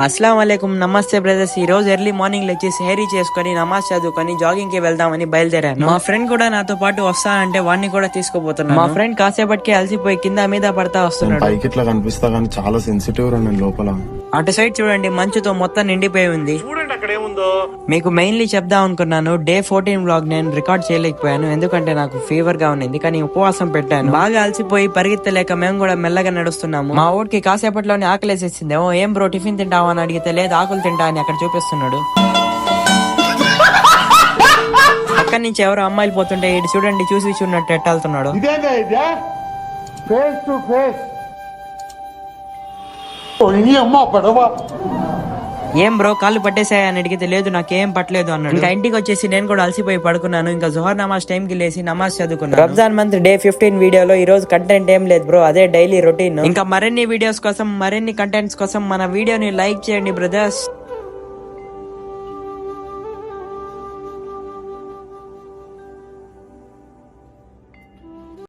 అస్సలం వాలేకుమ్, నమస్తే బ్రదర్స్. ఈ రోజు ఎర్లీ మార్నింగ్ లేచి సెహరీ చేసుకుని నమాజ్ చదువుకొని జాగింగ్ కి వెళ్దామని బయలుదేరాను. మా ఫ్రెండ్ కూడా నాతో పాటు వస్తానంటే వాడిని కూడా తీసుకుపోతున్నాను. మా ఫ్రెండ్ కాసేపటికి అలసిపోయి కింద మీద పడతా వస్తున్నాడు. పైకి ఇట్లా కనిపిస్తా కానీ చాలా సెన్సిటివ్ రా నేను లోపల. అటు సైడ్ చూడండి, మంచుతో మొత్తం నిండిపోయి ఉంది. చూడండి అక్కడ ఏముందో. మీకు మెయిన్లీ చెప్దాం అనుకున్నాను, డే 14 వ్లాగ్ నేను రికార్డ్ చేయలేకపోయాను ఎందుకంటే నాకు ఫీవర్ గా ఉంది. కానీ ఉపవాసం పెట్టాను. బాగా అలసిపోయి పరిగెత్తలేక మేము కూడా మెల్లగా నడుస్తున్నాము. మా ఊరికి కాసేపట్లోనే ఆకలేసేసింది. ఓ ఏం బ్రో టిఫిన్ తింటావా అని అడిగితే లేదు ఆకులు తింటా అని అక్కడ చూపిస్తున్నాడు. అక్కడి నుంచి ఎవరో అమ్మాయిలు పోతుంటే ఇటు చూడండి, చూసి చూడనట్టు ఎట్టాలుతున్నాడు. ఏం బ్రో కాళ్ళు పట్టేసాయని అడిగితే లేదు నాకేం పట్టలేదు అన్నాడు. ఇంకా ఇంటికి వచ్చేసి నేను కూడా అలసిపోయి పడుకున్నాను. ఇంకా జోహర్ నమాజ్ టైం కి లేసి నమాజ్ చదువుకున్నాను. రంజాన్ మంత్ డే 15 వీడియోలో ఈ రోజు కంటెంట్ ఏం లేదు బ్రో, అదే డైలీ రొటీన్. ఇంకా మరిన్ని వీడియోస్ కోసం, మరిన్ని కంటెంట్స్ కోసం మన వీడియోని లైక్ చేయండి బ్రదర్స్.